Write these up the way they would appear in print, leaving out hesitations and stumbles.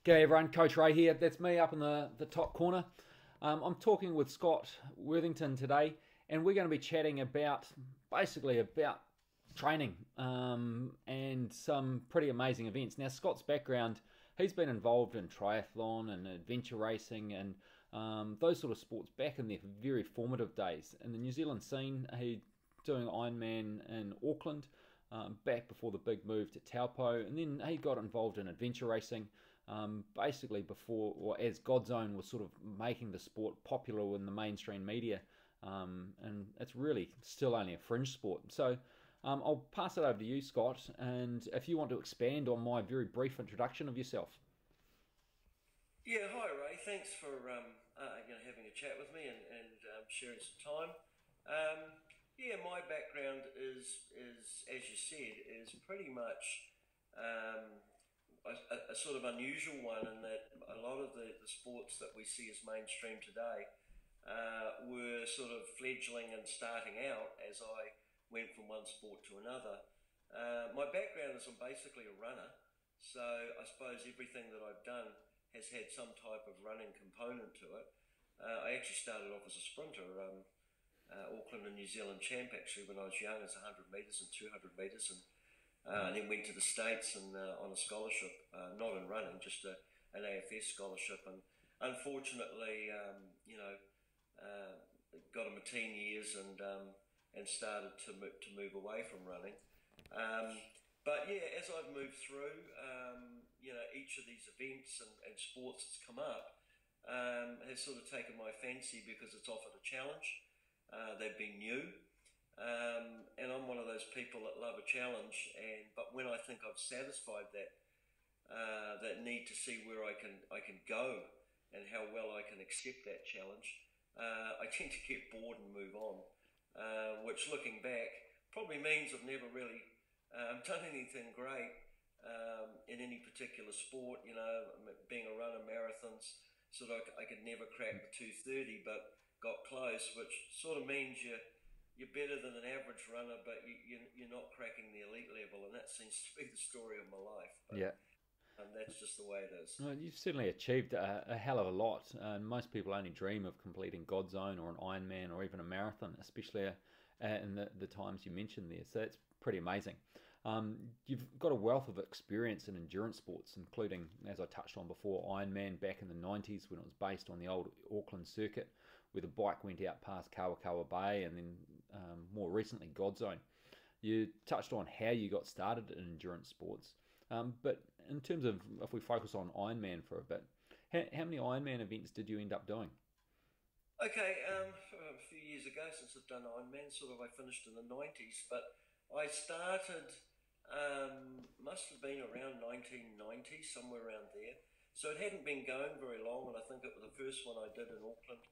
G'day everyone, Coach Ray here. That's me up in the top corner. I'm talking with Scott Worthington today, and we're going to be chatting about training and some pretty amazing events. Now, Scott's background, he's been involved in triathlon and adventure racing and those sort of sports back in their very formative days. In the New Zealand scene, he doing Ironman in Auckland, back before the big move to Taupo, and then he got involved in adventure racing basically before or as Godzone was sort of making the sport popular in the mainstream media, and it's really still only a fringe sport. So I'll pass it over to you, Scott, and if you want to expand on my very brief introduction of yourself. Yeah, hi Ray. Thanks for having a chat with me and sharing some time. Yeah, my background is as you said, is pretty much a sort of unusual one in that a lot of the sports that we see as mainstream today were sort of fledgling and starting out as I went from one sport to another. My background is I'm basically a runner, so I suppose everything that I've done has had some type of running component to it. I actually started off as a sprinter, Auckland and New Zealand champ actually when I was young, as 100 metres and 200 metres, and then went to the States and on a scholarship, not in running, just an AFS scholarship, and unfortunately, got in my teen years and started to move away from running. But yeah, as I've moved through, each of these events and sports that's come up has sort of taken my fancy because it's offered a challenge. They've been new, and I'm one of those people that love a challenge. But when I think I've satisfied that need to see where I can go and how well I can accept that challenge, I tend to get bored and move on. Which, looking back, probably means I've never really done anything great in any particular sport. Being a runner, marathons, sort of I could never crack the 2:30, but got close, which sort of means you're better than an average runner, but you're not cracking the elite level, and that seems to be the story of my life. But, Yeah. that's just the way it is. Well, you've certainly achieved a hell of a lot. Most people only dream of completing Godzone or an Ironman or even a marathon, especially in the times you mentioned there. So it's pretty amazing. You've got a wealth of experience in endurance sports, including, as I touched on before, Ironman back in the 90s when it was based on the old Auckland circuit, where the bike went out past Kawakawa Bay, and then more recently Godzone. You touched on how you got started in endurance sports. But in terms of, if we focus on Ironman for a bit, how many Ironman events did you end up doing? Okay, a few years ago since I've done Ironman, sort of I finished in the 90s, but I started, must have been around 1990, somewhere around there. So it hadn't been going very long, and I think it was the first one I did in Auckland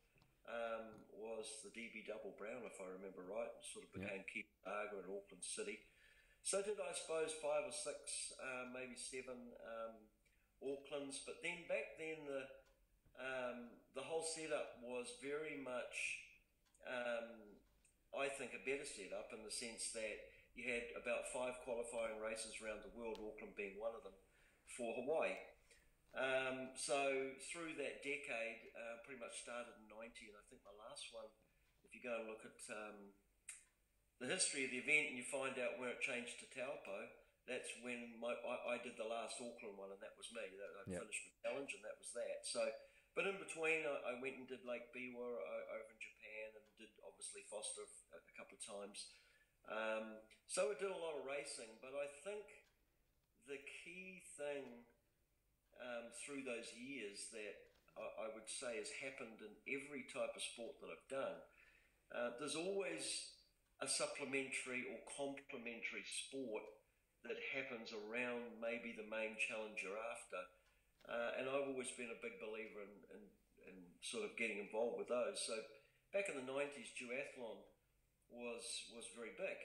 was the DB Double Brown, if I remember right. It sort of became Kiwi in Auckland City. So I did, I suppose, 5 or 6, maybe 7 Aucklands. But then back then, the whole setup was very much, I think, a better setup in the sense that you had about 5 qualifying races around the world, Auckland being one of them, for Hawaii. So through that decade, pretty much started in 90, and I think my last one, if you go and look at the history of the event and you find out where it changed to Taupo, that's when I did the last Auckland one, and that was me. I finished the challenge, and that was that. So, but in between, I went and did Lake Biwa over in Japan, and did obviously Foster a couple of times. So I did a lot of racing, but I think the key thing through those years that I would say has happened in every type of sport that I've done, there's always a supplementary or complementary sport that happens around maybe the main challenge you're after. And I've always been a big believer in sort of getting involved with those. So back in the 90s, duathlon was very big.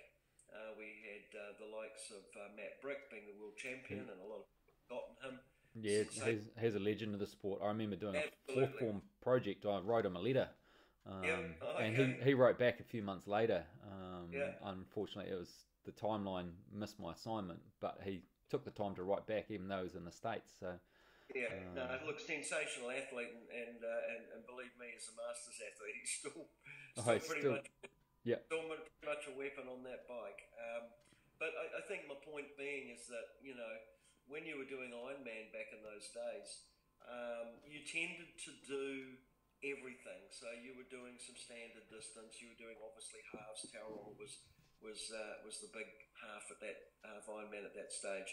We had the likes of Matt Brick being the world champion, and a lot of people had gotten him. Yeah, he's a legend of the sport. I remember doing a Absolutely. fourth form project. I wrote him a letter, Yeah. Oh, and okay. he wrote back a few months later. Yeah. Unfortunately, it was the timeline missed my assignment, but he took the time to write back, even though he was in the States. So Yeah, no, look, sensational athlete, and believe me, as a masters athlete, he's I still pretty still, much yeah, pretty much a weapon on that bike. But I think my point being is that when you were doing Ironman back in those days, you tended to do everything. So you were doing some standard distance. You were doing obviously halves. Tauranga was the big half at that half Ironman at that stage.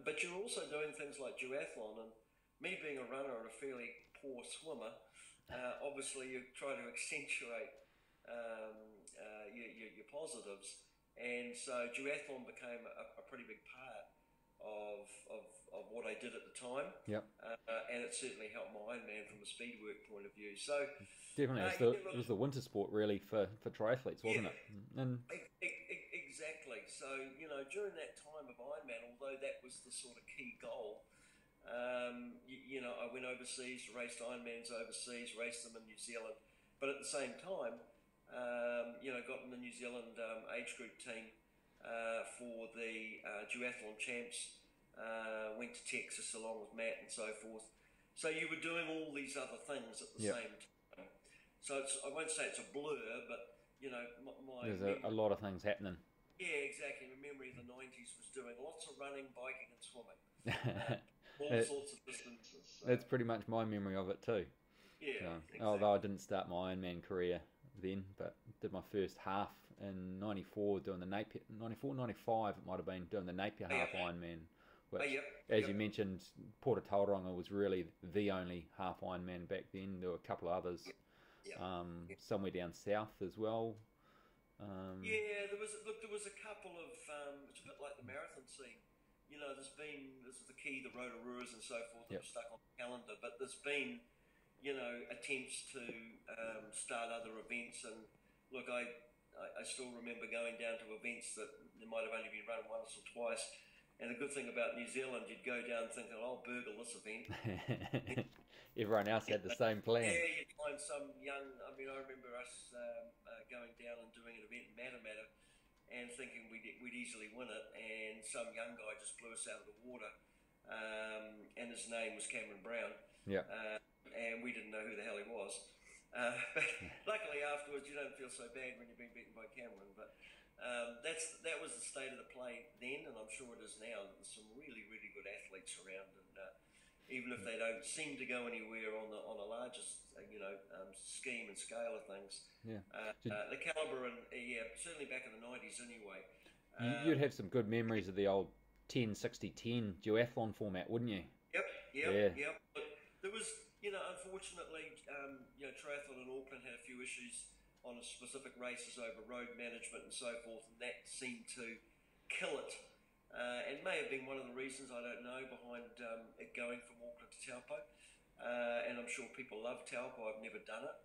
But you're also doing things like duathlon, and me being a runner and a fairly poor swimmer, obviously you try to accentuate your positives, and so duathlon became a pretty big part of what I did at the time, yep. and it certainly helped my Ironman from a speed work point of view. So Definitely, it was the winter sport really for triathletes, wasn't it? And exactly. So during that time of Ironman, although that was the sort of key goal, I went overseas, raced Ironmans overseas, raced them in New Zealand, but at the same time, got in the New Zealand age group team for the duathlon champs. Went to Texas along with Matt and so forth. So you were doing all these other things at the yep. same time. So I won't say it's a blur, but my There's a lot of things happening. Yeah, exactly. My memory of the 90s was doing lots of running, biking, and swimming. All sorts of distances. So. That's pretty much my memory of it too. Yeah, exactly. Although I didn't start my Ironman career then, but did my first half in 94 doing the Napier, 94, 95 it might have been, doing the Napier half Ironman. Which, as you mentioned, Port Tauranga was really the only half Ironman back then. There were a couple of others, somewhere down south as well. There was a couple of. It's a bit like the marathon scene. This is the key, the Rotoruas and so forth that are stuck on the calendar. But there's been, attempts to start other events. And look, I still remember going down to events that there might have only been run once or twice. And the good thing about New Zealand, you'd go down thinking, I'll burgle this event. Everyone else had the same plan. Yeah, you'd find some young, I remember us going down and doing an event in Matamata and thinking we'd easily win it, and some young guy just blew us out of the water, and his name was Cameron Brown. Yeah. And we didn't know who the hell he was. But luckily afterwards, you don't feel so bad when you're being beaten by Cameron, but that was the state of the play then, and I'm sure it is now. There's some really, really good athletes around, and even if they don't seem to go anywhere on a larger, scheme and scale of things, the calibre and certainly back in the 90s anyway. You'd have some good memories of the old 10-60-10 duathlon format, wouldn't you? Yep. But there was, unfortunately, triathlon in Auckland had a few issues on specific races over road management and so forth, and that seemed to kill it. And may have been one of the reasons, I don't know, behind it going from Auckland to Taupo. And I'm sure people love Taupo. I've never done it,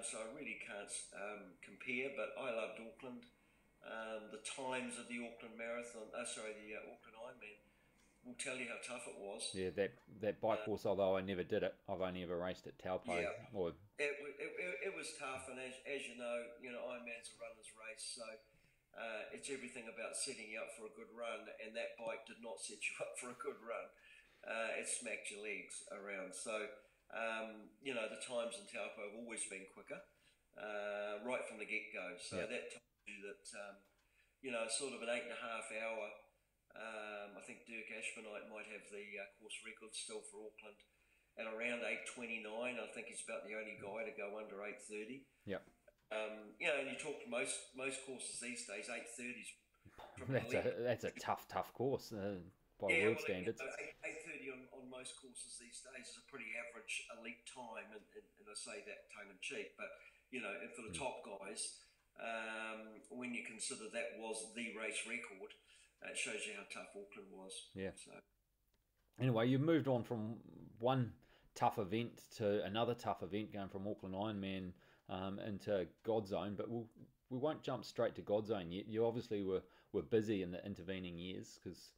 so I really can't compare. But I loved Auckland. The times of the Auckland Marathon, the Auckland Ironman, will tell you how tough it was. Yeah, that bike course, although I never did it, I've only ever raced at Taupo. It was tough, and as you know, Ironman's a runner's race, so it's everything about setting you up for a good run, and that bike did not set you up for a good run. It smacked your legs around. So, the times in Taupo have always been quicker, right from the get-go. So that tells you that, sort of an 8.5 hour. I think Dirk Ashmanite might have the course record still for Auckland at around 8:29. I think he's about the only guy to go under 8:30. Yeah. And you talk to most courses these days, 8:30 is that's a tough course by world standards. 8:30 on most courses these days is a pretty average elite time, and I say that tongue in cheek, but and for the top guys, when you consider that was the race record. It shows you how tough Auckland was. Yeah. So. Anyway, you've moved on from one tough event to another tough event, going from Auckland Ironman into Godzone, but we won't jump straight to Godzone yet. You obviously were busy in the intervening years, because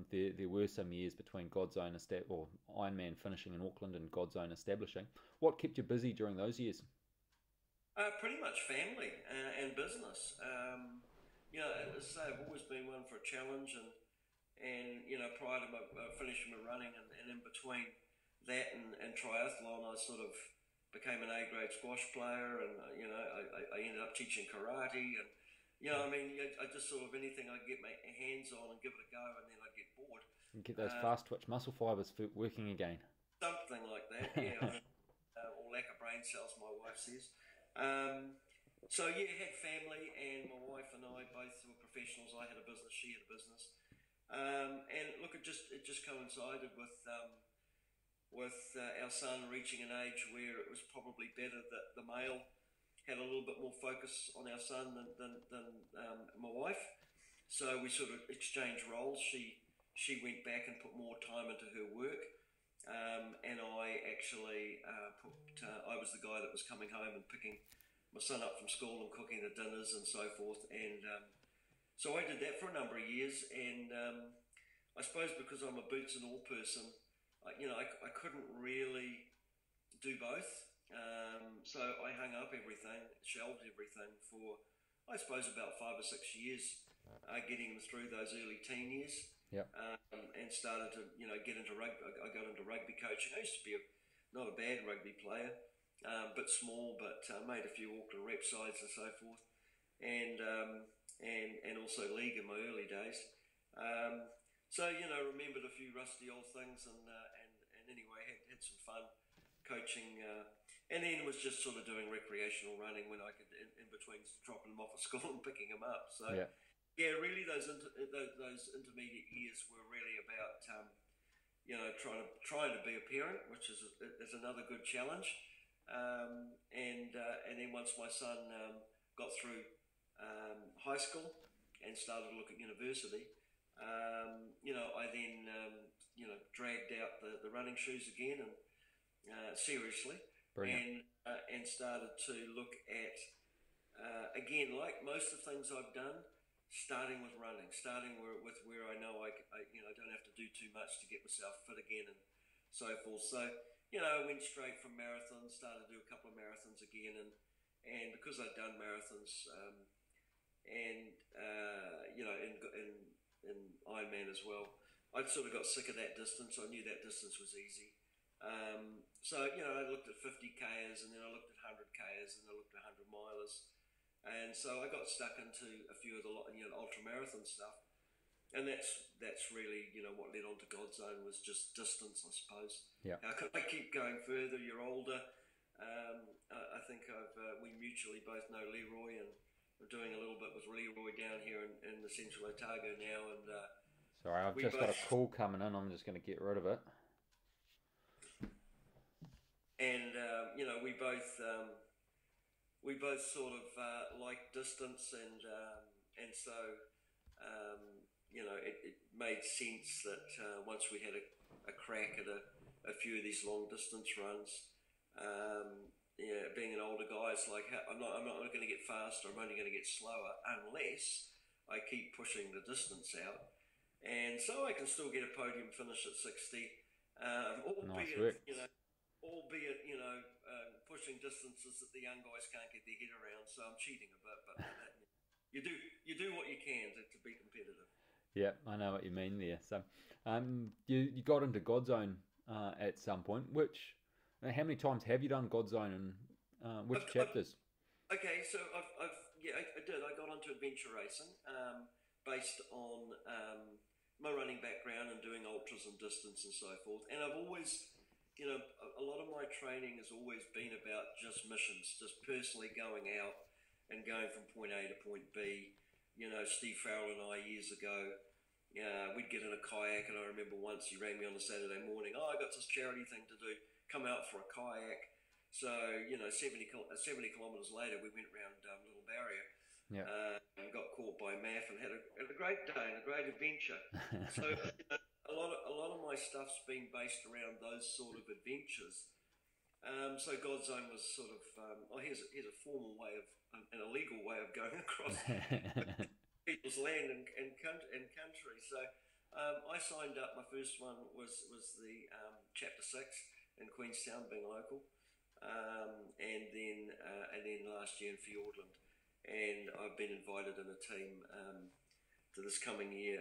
there were some years between Godzone or Ironman finishing in Auckland and Godzone establishing. What kept you busy during those years? Pretty much family and business. As I say, I've always been one for a challenge, and and prior to finishing my running, and in between that and triathlon, I sort of became an A-grade squash player, and I ended up teaching karate, and I just sort of anything I'd get my hands on and give it a go, and then I'd get bored. And get those fast twitch muscle fibers working again. Something like that, yeah. Or lack of brain cells, my wife says. So yeah, had family, and my wife and I both were professionals. I had a business, she had a business, and look, it just coincided with our son reaching an age where it was probably better that the male had a little bit more focus on our son than my wife. So we sort of exchanged roles. She went back and put more time into her work, and I actually I was the guy that was coming home and picking my son up from school and cooking the dinners and so forth. And so I did that for a number of years, and I suppose because I'm a boots and all person, I couldn't really do both. So I hung up everything, shelved everything for, I suppose, about 5 or 6 years, getting them through those early teen years. Yep. And started to, get into rugby. I got into rugby coaching. I used to be not a bad rugby player, bit small, but made a few Auckland rep sides and so forth, and also league in my early days. So remembered a few rusty old things, and anyway had some fun coaching, and then was just sort of doing recreational running when I could, in between dropping them off at school and picking them up. So. Yeah. Yeah, really, those intermediate years were really about trying to be a parent, which is another good challenge. And then once my son got through high school and started to look at university, I then dragged out the running shoes again, and seriously, and started to look at again, like most of the things I've done. Starting with running, starting with where I know I don't have to do too much to get myself fit again and so forth. So I went straight from marathons, started to do a couple of marathons again, and because I'd done marathons in Ironman as well, I'd sort of got sick of that distance. I knew that distance was easy. So I looked at 50Ks, and then I looked at 100Ks, and I looked at 100 milers. And so I got stuck into a few of the ultra marathon stuff, and that's really what led on to God's Own, was just distance, I suppose. Yeah. How could I keep going further? You're older. I think we mutually both know Leroy, and we're doing a little bit with Leroy down here in the Central Otago now. And sorry, I've just got a call coming in. I'm just going to get rid of it. And we both sort of like distance, and so it made sense that once we had a crack at a few of these long distance runs, being an older guy, it's like I'm not going to get faster. I'm only going to get slower unless I keep pushing the distance out, and so I can still get a podium finish at 60, albeit pushing distances that the young guys can't get their head around. So I'm cheating a bit, but you do what you can to be competitive. Yeah, I know what you mean there. So you got into God's Own at some point. How many times have you done God's Own, and which chapters? Okay, so I did. I got onto adventure racing based on my running background and doing ultras and distance and so forth. And I've always, a lot of my training has always been about just missions, just personally going out and going from point A to point B. Steve Farrell and I years ago, we'd get in a kayak, and I remember once he rang me on a Saturday morning. Oh, I got this charity thing to do. Come out for a kayak. So 70 kilometres later, we went around Little Barrier. Yeah. And got caught by MAF and had a great day and a great adventure. So a lot of my stuff's been based around those sort of adventures. So God's Own was sort of here's a formal way of an illegal way of going across people's land and country. So I signed up. My first one was the Chapter 6 in Queenstown, being local, and then last year in Fiordland. And I've been invited in a team to this coming year,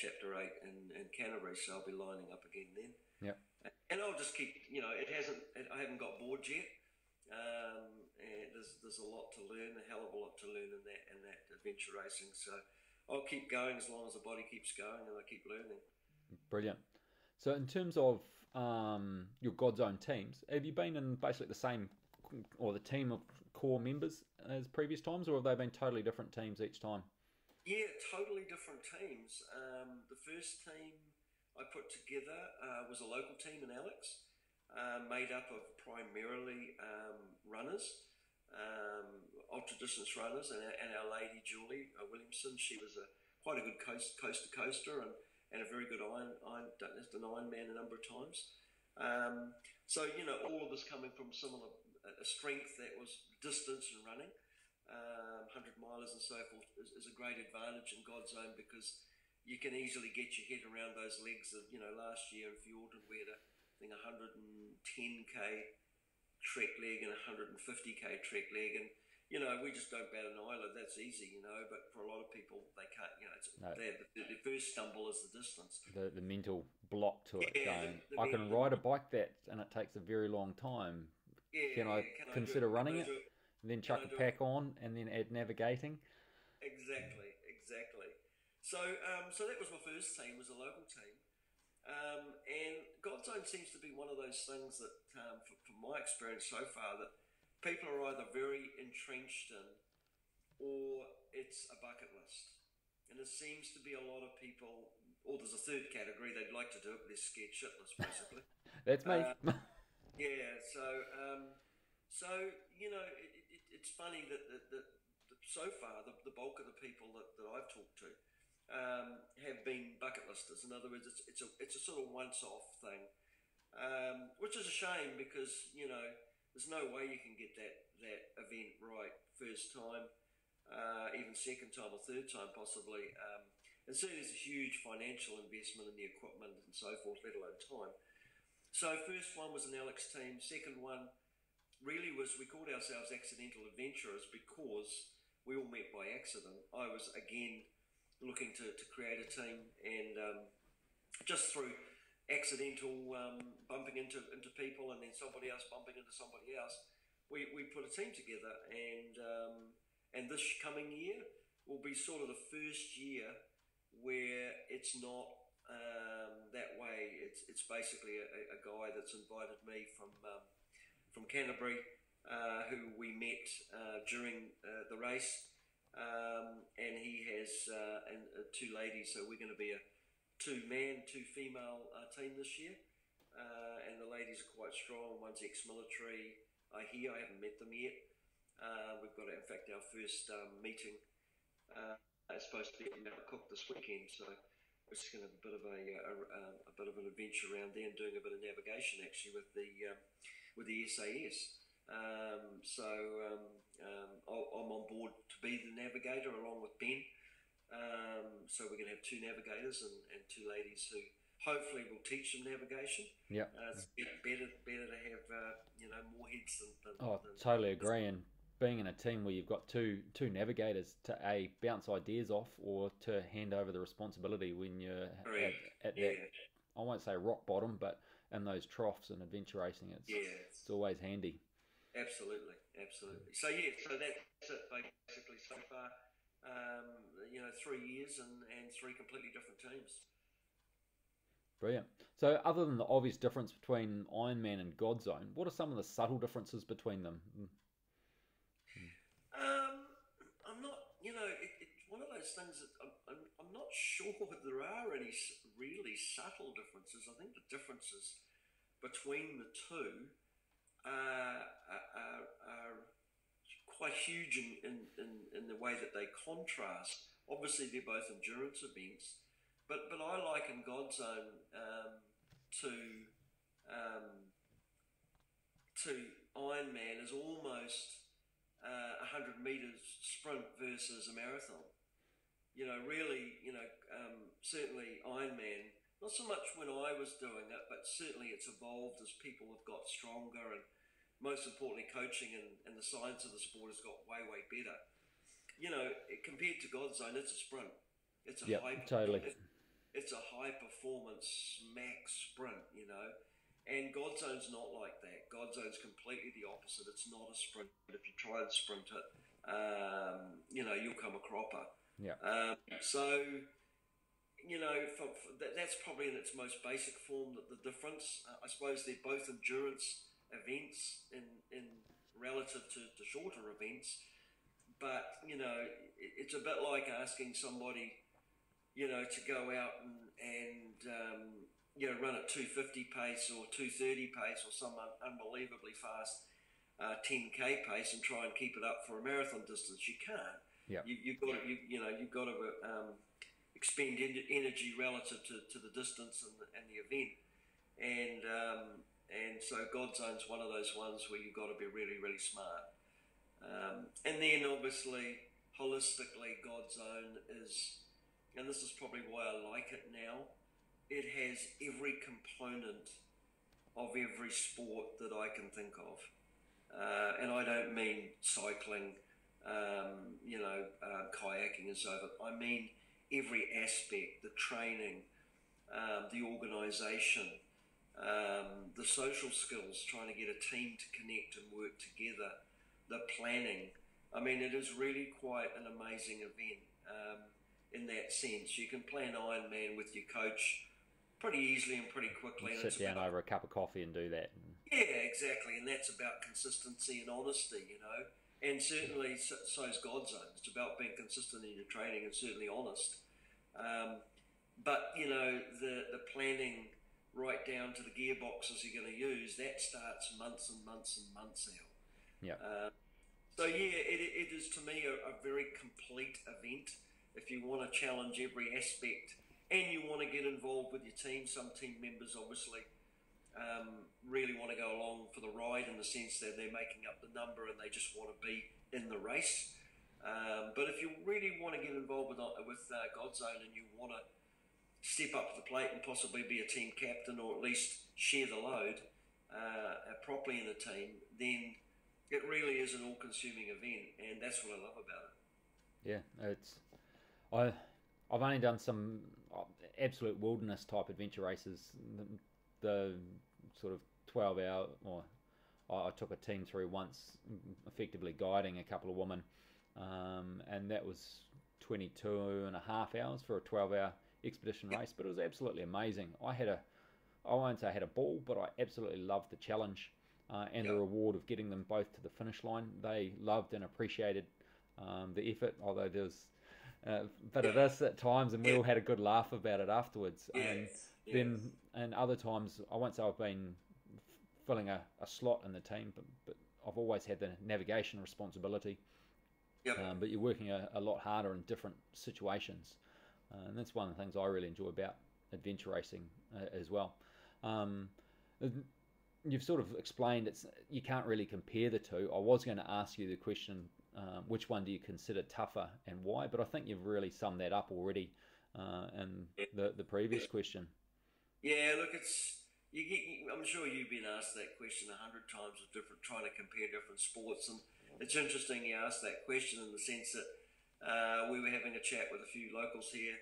Chapter 8 in Canterbury, so I'll be lining up again then. Yep. And I'll just keep, I haven't got bored yet. And there's a lot to learn, a hell of a lot to learn in that adventure racing. So I'll keep going as long as the body keeps going and I keep learning. Brilliant. So in terms of your God's Own teams, have you been in basically the same, or the team of core members as previous times, or have they been totally different teams each time? Yeah, totally different teams. The first team I put together was a local team in Alex, made up of primarily runners, ultra distance runners, and our lady Julie Williamson. She was quite a good coast to coaster and a very good Ironman a number of times. So all of us coming from similar a strength that was distance and running. 100 milers and so forth is a great advantage in God's Own, because you can easily get your head around those legs. Last year in Fjorden we had I think 110k trek leg and 150k trek leg, and we just don't bat an eyelid. That's easy, but for a lot of people they can't. The first stumble is the distance, the mental block to it. Yeah, going, I can ride a bike and it takes a very long time. Yeah, can I consider running it? And then chuck a pack on, and then add navigating. Exactly. So that was my first team, was a local team, and God's Own seems to be one of those things that, from my experience so far, that people are either very entrenched in, or it's a bucket list. And there seems to be a lot of people, or there's a third category, they'd like to do it, but they're scared shitless, basically. That's me. Yeah, so it's funny that so far the bulk of the people that I've talked to have been bucket listers. In other words, it's a sort of once-off thing, which is a shame, because there's no way you can get that event right first time, even second time or third time possibly. And certainly there's a huge financial investment in the equipment and so forth, let alone time. So first one was an Alex team. Second one really was, we called ourselves Accidental Adventurers because we all met by accident. I was again looking to create a team, and just through accidental bumping into people, and then somebody else bumping into somebody else, we put a team together, and this coming year will be sort of the first year where it's not that way. It's basically a guy that's invited me from Canterbury, who we met during the race, and he has two ladies, so we're going to be a two-man, two-female team this year, and the ladies are quite strong. One's ex-military, I haven't met them yet. We've got, in fact, our first meeting is supposed to be at Mount Cook this weekend, so we're just going to have a bit of an adventure around there, and doing a bit of navigation actually with the SAS. I'm on board to be the navigator along with Ben. So we're going to have two navigators and two ladies who hopefully will teach them navigation. Yeah, it's better to have more heads than. Totally agree. And being in a team where you've got two navigators to bounce ideas off, or to hand over the responsibility when you're at that, I won't say rock bottom, but in those troughs in adventure racing, it's always handy. Absolutely. So that's it basically so far. 3 years and three completely different teams. Brilliant. So other than the obvious difference between Ironman and God's Own, what are some of the subtle differences between them? I'm not, it's one of those things that I'm not sure there are any really subtle differences. I think the differences between the two are quite huge in the way that they contrast. Obviously, they're both endurance events, but I liken God's Own to Ironman as almost 100 meters sprint versus a marathon. Certainly Ironman, not so much when I was doing it, but certainly it's evolved as people have got stronger, and most importantly, coaching and the science of the sport has got way, way better. Compared to God's Own, it's a sprint. It's a Yep, totally. it's a high performance max sprint, you know. And God Zone's not like that. God Zone's completely the opposite. It's not a sprint. If you try and sprint it, you know, you'll come a cropper. Yeah. So, you know, that's probably in its most basic form that the difference. I suppose they're both endurance events in relative to shorter events. But, you know, it's a bit like asking somebody, you know, to go out and you know, run at 250 pace or 230 pace or some unbelievably fast 10k pace and try and keep it up for a marathon distance. You can't. Yeah. You've got to, you've got to expend energy relative to the distance and the event. And so God Zone's one of those ones where you've got to be really, really smart. And then obviously, holistically, God Zone is, and this is probably why I like it now, it has every component of every sport that I can think of. And I don't mean cycling, you know, kayaking and so forth. I mean every aspect, the training, the organisation, the social skills, trying to get a team to connect and work together, the planning. I mean, it is really quite an amazing event in that sense. You can plan Ironman with your coach pretty easily and pretty quickly. And sit down over a cup of coffee and do that. Yeah, exactly. And that's about consistency and honesty, you know. And certainly so is God Zone. It's about being consistent in your training and certainly honest. But, you know, the planning right down to the gearboxes you're going to use, that starts months and months and months out. Yeah. So yeah, it is to me a very complete event. If you want to challenge every aspect and you want to get involved with your team, some team members obviously really want to go along for the ride in the sense that they're making up the number and they just want to be in the race. But if you really want to get involved with God Zone and you want to step up to the plate and possibly be a team captain or at least share the load properly in the team, then it really is an all-consuming event, and that's what I love about it. Yeah, I've only done some absolute wilderness type adventure races. The sort of 12-hour, or I took a team through once, effectively guiding a couple of women, and that was 22 and a half hours for a 12-hour expedition race. But it was absolutely amazing. I won't say I had a ball, but I absolutely loved the challenge. And the reward of getting them both to the finish line. They loved and appreciated the effort, although there was a bit of this at times, and we all had a good laugh about it afterwards. Then, and other times, I won't say I've been filling a slot in the team, but I've always had the navigation responsibility. But you're working a lot harder in different situations, and that's one of the things I really enjoy about adventure racing as well. You've sort of explained you can't really compare the two. I was going to ask you the question, which one do you consider tougher and why? But I think you've really summed that up already in the previous question. Yeah, look, I'm sure you've been asked that question 100 times with trying to compare different sports, and it's interesting you asked that question in the sense that we were having a chat with a few locals here,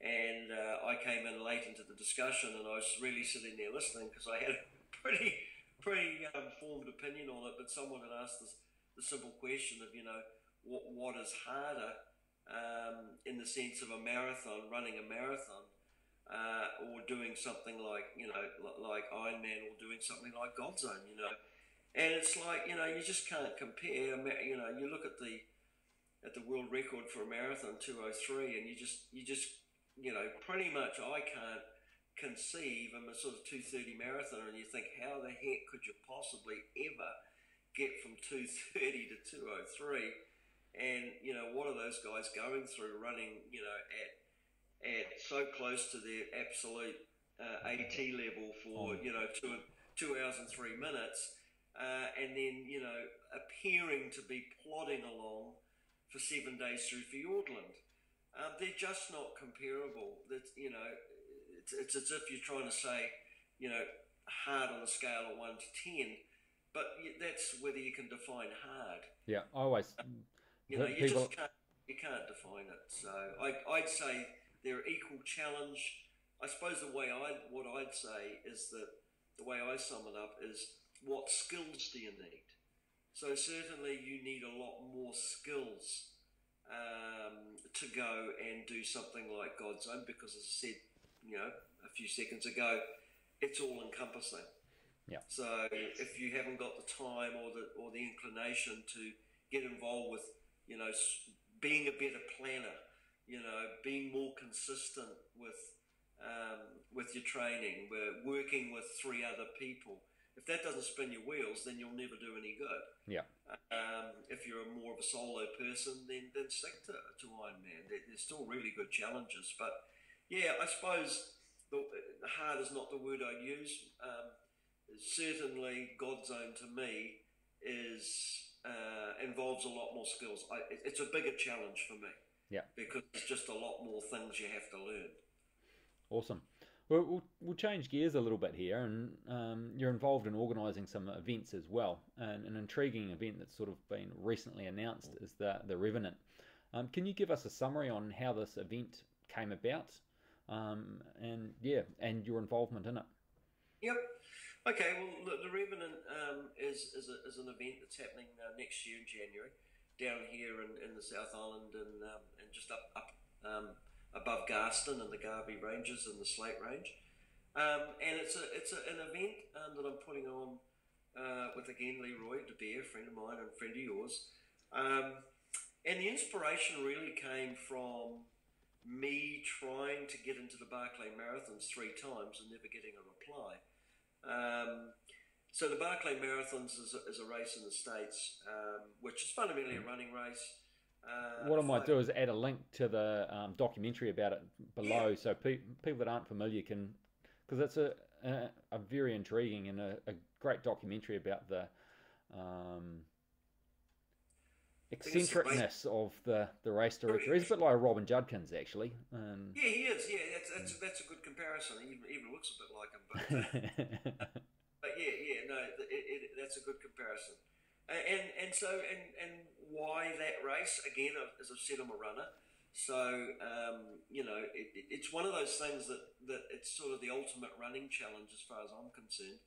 and I came in late into the discussion, and I was really sitting there listening because I had a pretty formed opinion on it, but someone had asked the simple question of, you know, what is harder in the sense of running a marathon, or doing something like, you know, like Ironman, or doing something like God Zone, you know. And it's like, you know, you just can't compare. You know, you look at the world record for a marathon, 2:03, and you just you know, pretty much I can't conceive of a sort of 2:30 marathon, and you think, how the heck could you possibly ever get from 2:30 to 2:03? And, you know, what are those guys going through, running, you know, at so close to their absolute AT level for, you know, 2 hours and 3 minutes, and then, you know, appearing to be plodding along for 7 days through Fiordland. They're just not comparable. That, you know, it's as if you're trying to say, you know, hard on a scale of 1 to 10, but that's whether you can define hard. Yeah, I always. You know, you can't define it. So I'd say they're equal challenge. I suppose what I'd say is that the way I sum it up is, what skills do you need? So certainly you need a lot more skills to go and do something like God's Own, because as I said, a few seconds ago, it's all encompassing. Yeah. So if you haven't got the time or the inclination to get involved with, being a better planner, being more consistent with your training, working with 3 other people, if that doesn't spin your wheels, then you'll never do any good. Yeah. If you're more of a solo person, then stick to Ironman. There's still really good challenges, but yeah, I suppose hard is not the word I'd use. Certainly, God's Own to me involves a lot more skills. It's a bigger challenge for me. Yeah. Because it's just a lot more things you have to learn. Awesome. We'll change gears a little bit here, and you're involved in organising some events as well. And an intriguing event that's sort of been recently announced is the Revenant. Can you give us a summary on how this event came about, and your involvement in it? Yep. Okay. Well, the Revenant is an event that's happening next year in January, down here in the South Island, and just up above Garston and the Garvey Ranges and the Slate Range, and it's an event that I'm putting on with, again, Leroy De Beer, a friend of mine and a friend of yours, and the inspiration really came from me trying to get into the Barclay Marathons 3 times and never getting a reply. So the Barclay Marathons is a race in the States, which is fundamentally a running race. What I might do is add a link to the documentary about it below, so people that aren't familiar can, because it's a very intriguing and a great documentary about the eccentricness of the race director. He's a bit like Robin Judkins, actually. Yeah, he is. Yeah, that's a good comparison. He even looks a bit like him, but but no, that's a good comparison. And why that race? Again, as I've said, I'm a runner, so it's one of those things that it's sort of the ultimate running challenge as far as I'm concerned,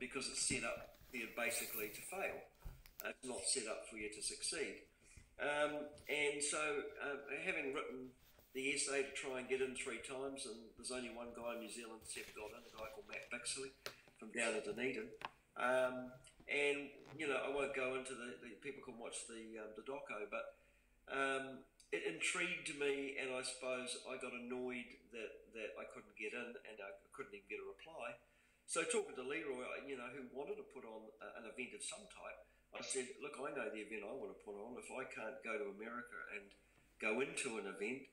because it's set up there basically to fail. It's not set up for you to succeed. And so, having written the essay to try and get in 3 times, and there's only one guy in New Zealand that's ever got in, a guy called Matt Bixley from down at Dunedin. And I won't go into the people can watch the doco, but it intrigued me, and I suppose I got annoyed that I couldn't get in, and I couldn't even get a reply. So talking to Leroy, who wanted to put on an event of some type, I said, look, I know the event I want to put on. If I can't go to America and go into an event,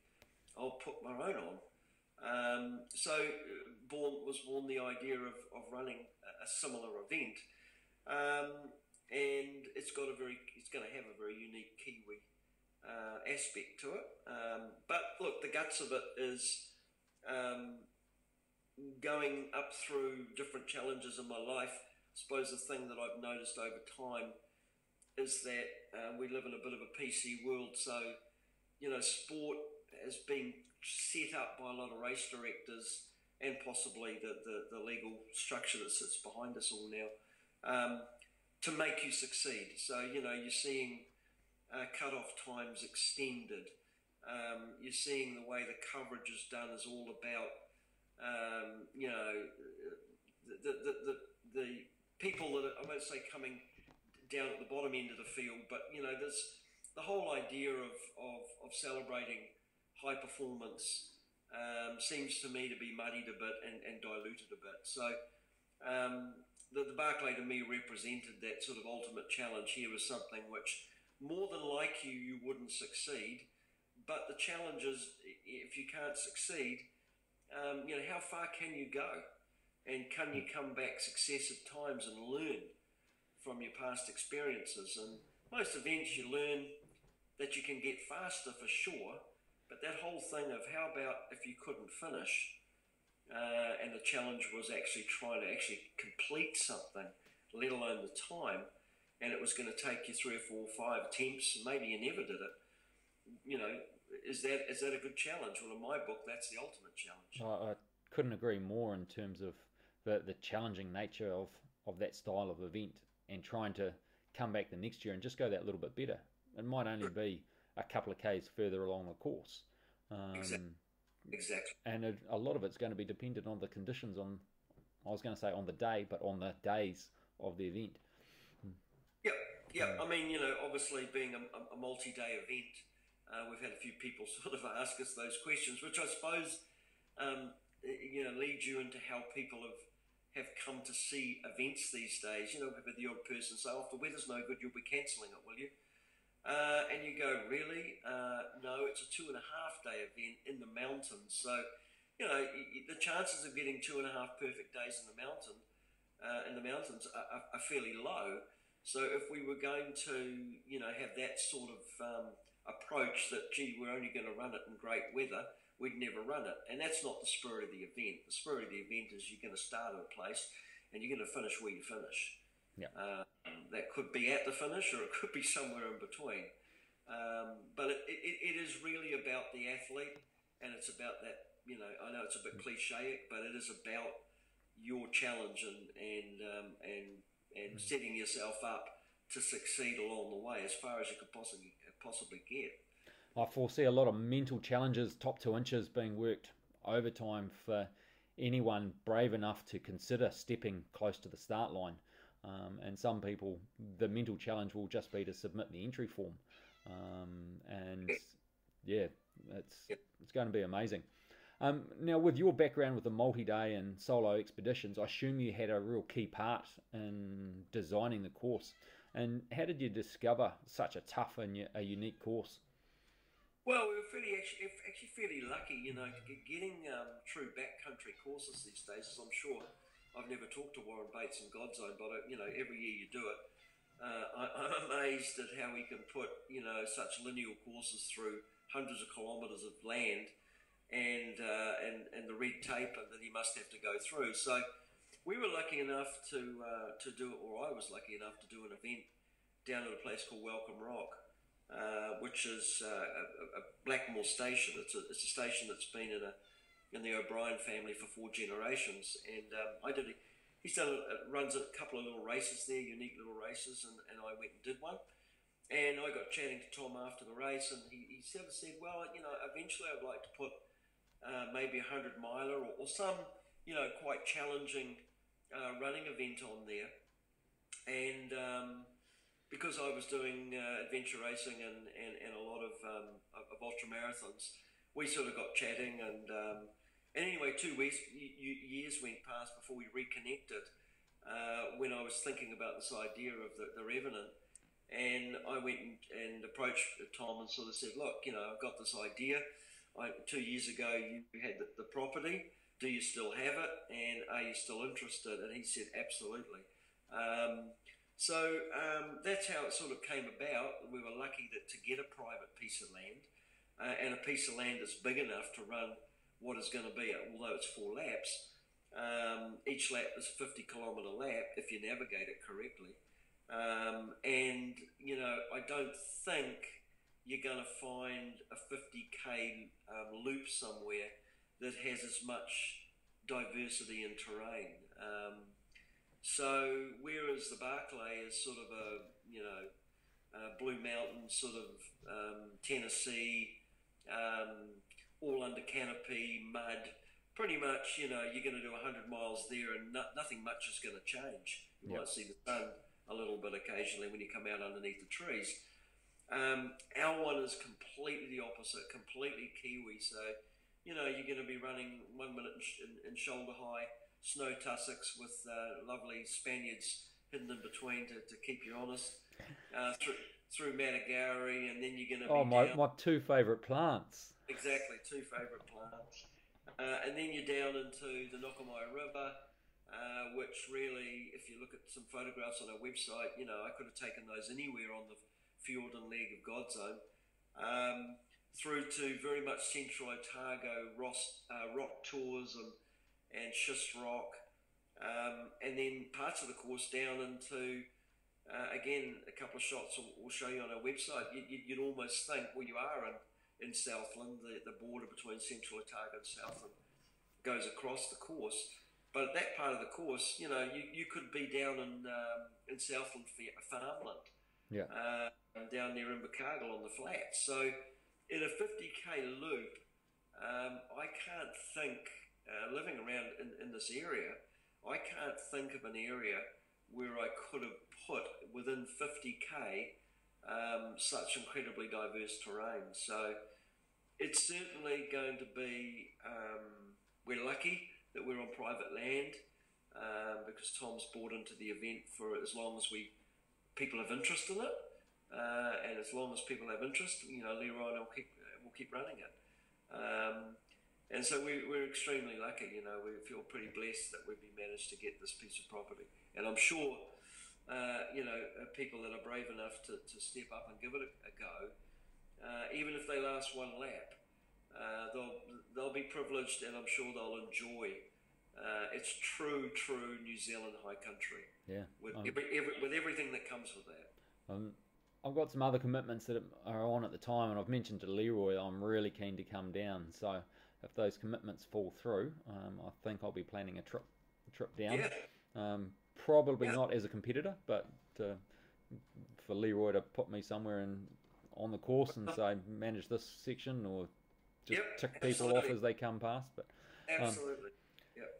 I'll put my own on. So was born the idea of running a similar event. And it's going to have a very unique Kiwi aspect to it. But look, the guts of it is going up through different challenges in my life. I suppose the thing that I've noticed over time is that we live in a bit of a PC world. So, sport has been set up by a lot of race directors and possibly the legal structure that sits behind us all now, to make you succeed. So, you're seeing cut-off times extended. You're seeing the way the coverage is done is all about, the people that are, I won't say coming down at the bottom end of the field, but, there's the whole idea of celebrating high performance seems to me to be muddied a bit and diluted a bit. So the Barclay to me represented that sort of ultimate challenge. Here was something which more than like you wouldn't succeed, but the challenge is, if you can't succeed, how far can you go? And can you come back successive times and learn from your past experiences? And most events you learn that you can get faster for sure, but that whole thing of how about if you couldn't finish, and the challenge was actually trying to actually complete something, let alone the time, and it was going to take you 3 or 4 or 5 attempts, maybe you never did it, is that a good challenge? Well, in my book, that's the ultimate challenge. I couldn't agree more in terms of the challenging nature of that style of event, and trying to come back the next year and just go that little bit better. It might only be a couple of Ks further along the course. Exactly. And a lot of it's going to be dependent on the conditions on, I was going to say on the day, but on the days of the event. Yeah. I mean, obviously being a multi-day event, we've had a few people sort of ask us those questions, which I suppose, leads you into how people have come to see events these days. We've had the odd person say, "Oh, if the weather's no good, you'll be cancelling it, will you?" And you go, "Really? No, it's a 2.5-day event in the mountains." So, the chances of getting 2.5 perfect days in the mountains are fairly low. So if we were going to, have that sort of approach that, gee, we're only going to run it in great weather, we'd never run it. And that's not the spirit of the event. The spirit of the event is you're going to start at a place and you're going to finish where you finish. Yeah. That could be at the finish or it could be somewhere in between. But it is really about the athlete, and it's about that, I know it's a bit cliche, but it is about your challenge and setting yourself up to succeed along the way as far as you could possibly get. I foresee a lot of mental challenges, top 2 inches being worked overtime for anyone brave enough to consider stepping close to the start line. And some people, the mental challenge will just be to submit the entry form. It's going to be amazing. Now, with your background with the multi-day and solo expeditions, I assume you had a real key part in designing the course. And how did you discover such a tough and a unique course? Well, we were actually fairly lucky, getting true backcountry courses these days. As I'm sure, I've never talked to Warren Bates in Godzone, but every year you do it. I'm amazed at how he can put such lineal courses through hundreds of kilometres of land, and the red tape that he must have to go through. So we were lucky enough to do it, or I was lucky enough to do an event down at a place called Welcome Rock, which is a Blackmore station. It's a station that's been in the O'Brien family for 4 generations, and runs a couple of little races there, unique little races, and I went and did one. And I got chatting to Tom after the race, and he sort of said, well, eventually I'd like to put maybe a 100-miler or some, quite challenging running event on there. And because I was doing adventure racing and a lot of ultra marathons, we sort of got chatting, and anyway, 2 years went past before we reconnected when I was thinking about this idea of the Revenant. And I went and approached Tom and sort of said, look, I've got this idea. 2 years ago, you had the property. Do you still have it? And are you still interested? And he said, absolutely. So that's how it sort of came about. We were lucky to get a private piece of land, and a piece of land that's big enough to run what is going to be, although it's 4 laps, each lap is a 50-kilometre lap if you navigate it correctly. And I don't think you're going to find a 50k loop somewhere that has as much diversity in terrain. So whereas the Barclay is sort of a Blue Mountain, sort of Tennessee, all under canopy, mud, pretty much, you're going to do 100 miles there and nothing much is going to change. You might see the sun a little bit occasionally when you come out underneath the trees. Our one is completely the opposite, completely Kiwi. So, you're going to be running 1 minute in shoulder high snow tussocks with lovely Spaniards hidden in between to keep you honest, through Matagari, and then you're going to be my 2 favourite plants. Exactly, 2 favourite plants. And then you're down into the Nokamai River, which really, if you look at some photographs on our website, I could have taken those anywhere on the Fjorden leg of Godzone, through to very much central Otago, rock tours and schist rock, and then parts of the course down into, again, a couple of shots we'll show you on our website. You'd almost think, well, you are in Southland. The border between Central Otago and Southland goes across the course. But at that part of the course, you know, you could be down in Southland farmland, Yeah. down near Invercargill on the flats. So in a 50k loop, I can't think, living around in this area, I can't think of an area where I could have put within 50k such incredibly diverse terrain. So it's certainly going to be, we're lucky that we're on private land, because Tom's bought into the event for as long as people have interest in it, and as long as people have interest, you know, Leroy and we'll keep running it. And so we're extremely lucky, you know. We feel pretty blessed that we've managed to get this piece of property, and I'm sure, you know, people that are brave enough to step up and give it a go, even if they last one lap, they'll be privileged, and I'm sure they'll enjoy. It's true New Zealand high country. Yeah. With everything that comes with that. I've got some other commitments that are on at the time, and I've mentioned to Leroy I'm really keen to come down. So if those commitments fall through, I think I'll be planning a trip down. Yeah. Probably not as a competitor, but for Leroy to put me somewhere on the course and say manage this section, or just tick people off as they come past. But absolutely.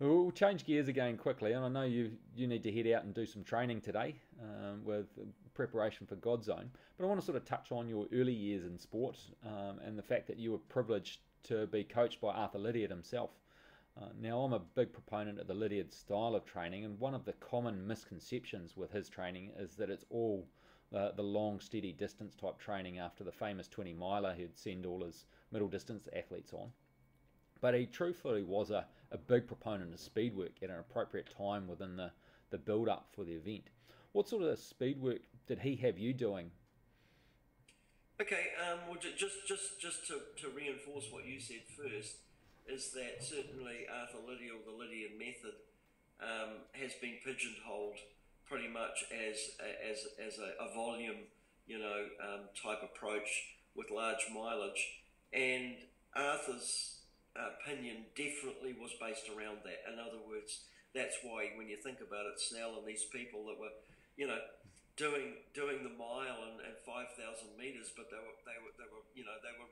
We'll change gears again quickly, and I know you need to head out and do some training today with preparation for Godzone. But I want to sort of touch on your early years in sport, and the fact that you were privileged to be coached by Arthur Lydiard himself. Now, I'm a big proponent of the Lydiard style of training, and one of the common misconceptions with his training is that it's all the long, steady distance type training after the famous 20-miler he'd send all his middle distance athletes on. But he truthfully was a big proponent of speed work at an appropriate time within the build-up for the event. What sort of speed work did he have you doing? Okay, well, just to reinforce what you said first, is that certainly Arthur Lydiard, or the Lydiard method, has been pigeonholed pretty much as a volume, you know, type approach with large mileage, and Arthur's opinion definitely was based around that. In other words, that's why when you think about it, Snell and these people that were, you know, doing the mile and 5,000 meters, but they were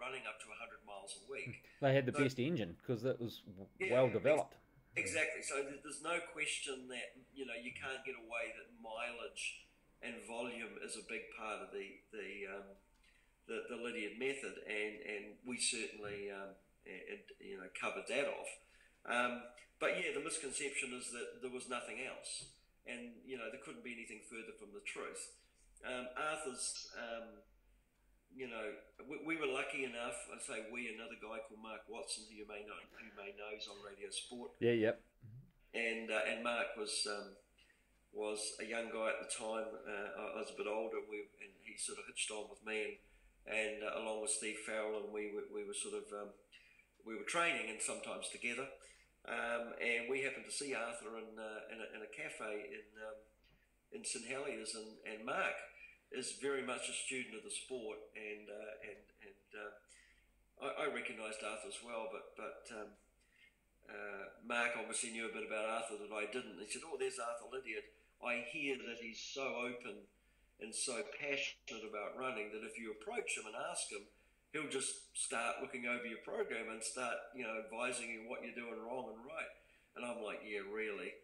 running up to 100 miles a week. They had the best engine because it was well developed. Exactly. So there's no question that, you know, you can't get away that mileage and volume is a big part of the Lydiard method, and we certainly covered that off. But yeah, the misconception is that there was nothing else. And, you know, there couldn't be anything further from the truth. Arthur's, you know, we were lucky enough, I say we, another guy called Mark Watson, who you may know is on Radio Sport. Yeah, yep. And Mark was a young guy at the time. I was a bit older, and he sort of hitched on with me, and along with Steve Farrell, and we were sort of, we were training and sometimes together. And we happened to see Arthur in a cafe in St Heliers, and Mark is very much a student of the sport, and I recognised Arthur as well, but Mark obviously knew a bit about Arthur that I didn't. He said, "Oh, there's Arthur Lydiard. I hear that he's so open and so passionate about running that if you approach him and ask him, he'll just start looking over your program and start, you know, advising you what you're doing wrong and right." And I'm like, yeah, really?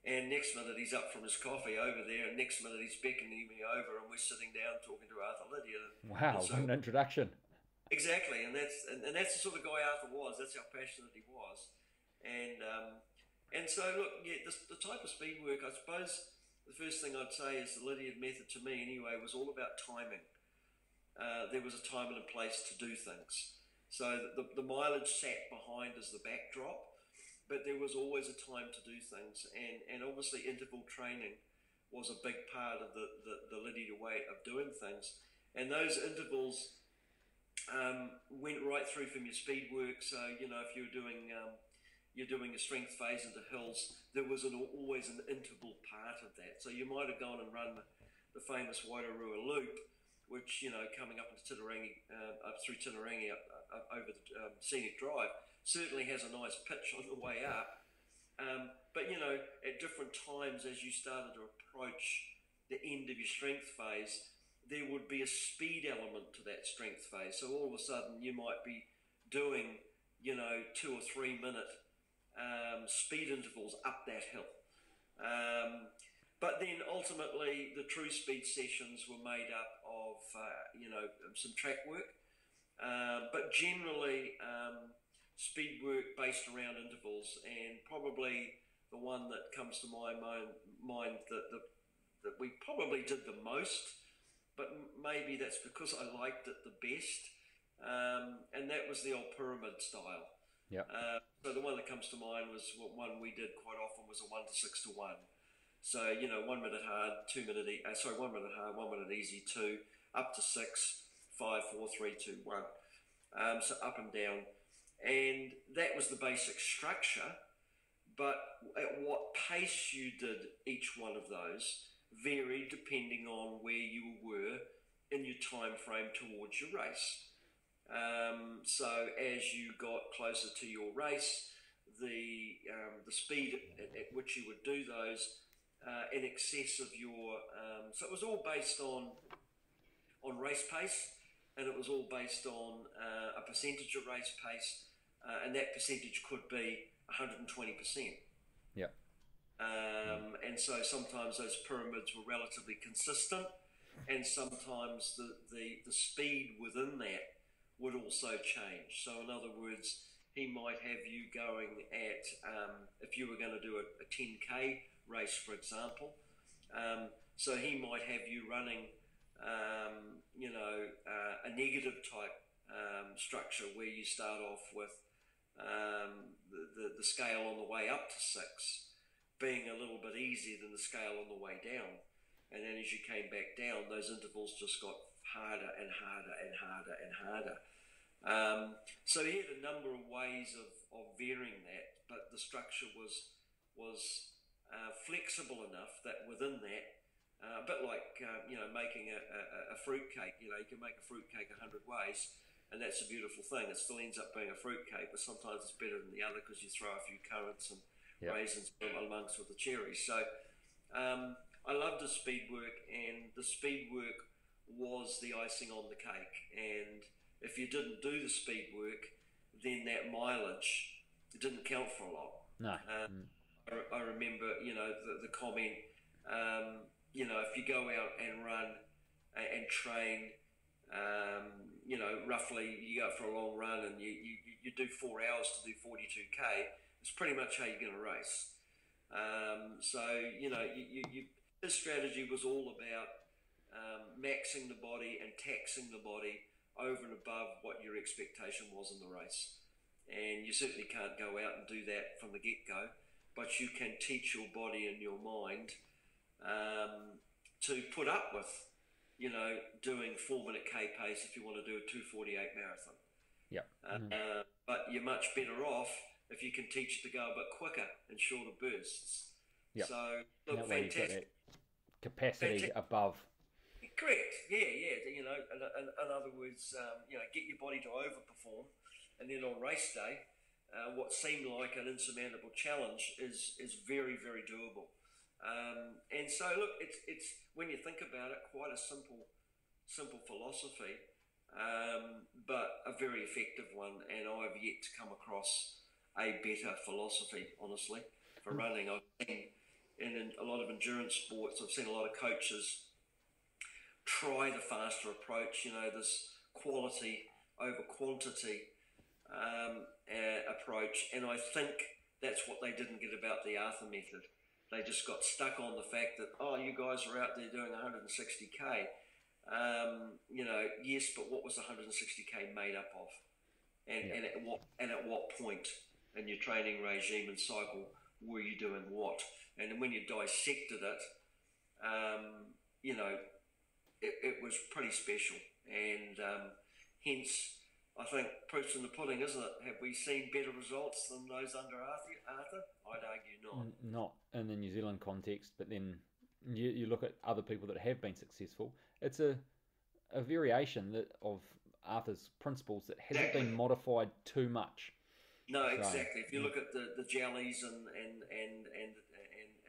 And next minute he's up from his coffee over there, and next minute he's beckoning me over, and we're sitting down talking to Arthur Lydiard. Wow, so, what an introduction. Exactly, and that's the sort of guy Arthur was. That's how passionate he was. And so look, yeah, the type of speed work, I suppose the first thing I'd say is the Lydiard method, to me anyway, was all about timing. There was a time and a place to do things. So the mileage sat behind as the backdrop, but there was always a time to do things. And obviously interval training was a big part of the Lydiard way of doing things. And those intervals went right through from your speed work. So, you know, if you're doing a strength phase into hills, there was always an interval part of that. So you might have gone and run the famous Wairarua loop, which, coming up into Titirangi, up through Titirangi, up over the Scenic Drive, certainly has a nice pitch on the way up. But, at different times as you started to approach the end of your strength phase, there would be a speed element to that strength phase. So all of a sudden you might be doing, 2 or 3 minute speed intervals up that hill. But then ultimately the true speed sessions were made up of, some track work. But generally, speed work based around intervals, and probably the one that comes to my mind that we probably did the most, but maybe that's because I liked it the best, and that was the old pyramid style. Yeah. So the one that comes to mind was one we did quite often was a 1 to 6 to 1. So 1 minute hard, 2 minute 1 minute hard, 1 minute easy, 2 up to 6, 5, 4, 3, 2, 1. So up and down, and that was the basic structure. But at what pace you did each one of those varied depending on where you were in your time frame towards your race. So as you got closer to your race, the speed at which you would do those in excess of your so it was all based on race pace, and it was all based on a percentage of race pace, and that percentage could be 120%. Yeah. And so sometimes those pyramids were relatively consistent, and sometimes the speed within that would also change. So in other words, he might have you going at, if you were going to do a 10K race, for example, so he might have you running, a negative type structure where you start off with the scale on the way up to 6 being a little bit easier than the scale on the way down. And then as you came back down, those intervals just got harder and harder and harder and harder. So he had a number of ways of varying that, but the structure was flexible enough that within that, a bit like making a fruit cake. You can make a fruit cake 100 ways, and that's a beautiful thing. It still ends up being a fruit cake, but sometimes it's better than the other because you throw a few currants and raisins amongst with the cherries. So I loved the speed work, and the speed work was the icing on the cake. And if you didn't do the speed work, then that mileage didn't count for a lot. No. I remember, the comment, if you go out and run and train, roughly you go for a long run and you do 4 hours to do 42K, it's pretty much how you're going to race. His strategy was all about maxing the body and taxing the body over and above what your expectation was in the race. And you certainly can't go out and do that from the get-go, but you can teach your body and your mind to put up with, doing 4-minute K pace if you want to do a 2:48 marathon. Yeah. But you're much better off if you can teach it to go a bit quicker in shorter bursts. Yeah. So, look, that way you've got that capacity above. Correct. Yeah. In other words, get your body to overperform, and then on race day, what seemed like an insurmountable challenge is very, very doable. And so, look, it's when you think about it, quite a simple philosophy, but a very effective one. And I've yet to come across a better philosophy, honestly, for running. I've seen in a lot of endurance sports, I've seen a lot of coaches try the faster approach, this quality over quantity approach, and I think that's what they didn't get about the Arthur method. They just got stuck on the fact that, you guys are out there doing 160K. Yes, but what was 160K made up of? And at what point in your training regime and cycle were you doing what? And when you dissected it, it was pretty special. And hence, I think proof's in the pudding, isn't it? Have we seen better results than those under Arthur? I'd argue not. Not in the New Zealand context, but then you look at other people that have been successful. It's a a variation of Arthur's principles that hasn't Exactly. been modified too much. No, So, exactly. If you look at the jellies and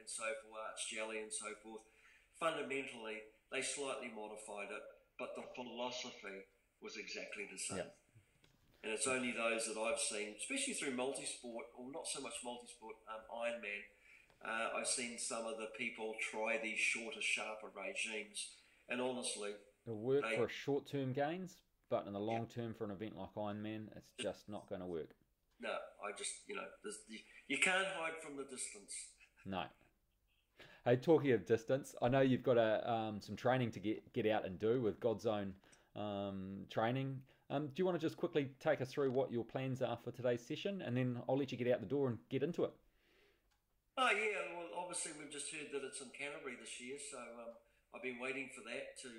so forth, arch jelly and so forth, fundamentally they slightly modified it, but the philosophy was exactly the same. yeah. And it's only those that I've seen, especially through multisport, or not so much multisport, Ironman. I've seen some of the people try these shorter, sharper regimes, and honestly, It'll work for short-term gains, but in the long term for an event like Ironman, it's just not going to work. No, I just, you can't hide from the distance. No. Hey, talking of distance, I know you've got some training to get out and do with God's Own training. Do you want to just quickly take us through what your plans are for today's session, and then I'll let you get out the door and get into it? Oh yeah, well obviously we've just heard that it's in Canterbury this year, so I've been waiting for that to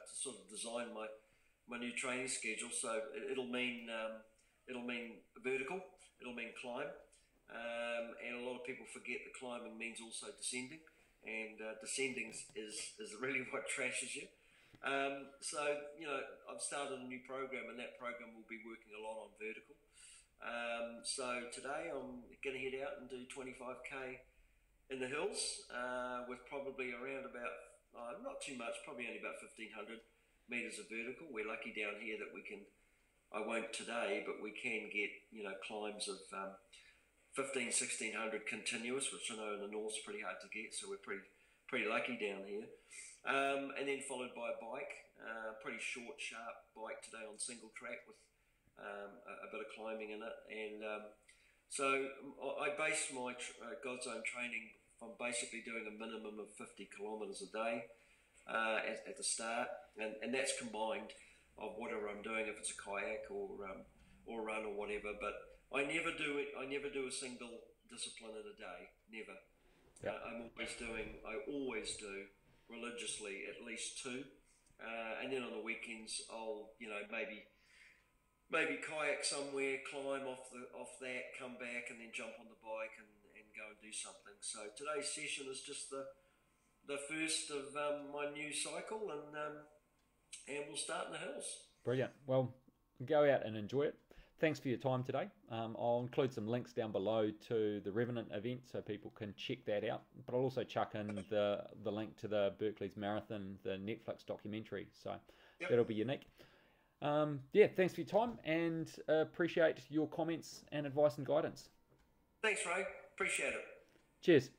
sort of design my new training schedule. So it'll mean vertical, it'll mean climb, and a lot of people forget that climbing means also descending, and descending is really what trashes you. So I've started a new program, and that program will be working a lot on vertical. So today I'm going to head out and do 25k in the hills with probably around about not too much, probably only about 1,500 meters of vertical. We're lucky down here that we can. I won't today, but we can get climbs of 1,500-1,600 continuous, which I know in the north's pretty hard to get. So we're pretty lucky down here. And then followed by a bike, pretty short, sharp bike today on single track with a bit of climbing in it. And so I base my God's Own training from basically doing a minimum of 50 kilometres a day at the start, and that's combined of whatever I'm doing, if it's a kayak or run or whatever. But I never do it. I never do a single discipline in a day. Never. Yeah. I always do religiously at least two, and then on the weekends I'll maybe kayak somewhere, climb off that, come back, and then jump on the bike and go and do something. So today's session is just the first of my new cycle, and we'll start in the hills. Brilliant. Well, go out and enjoy it. Thanks for your time today. I'll include some links down below to the Revenant event so people can check that out. But I'll also chuck in the link to the Berkeley's Marathon, the Netflix documentary. So that'll be unique. Thanks for your time, and appreciate your comments and advice and guidance. Thanks, Ray. Appreciate it. Cheers.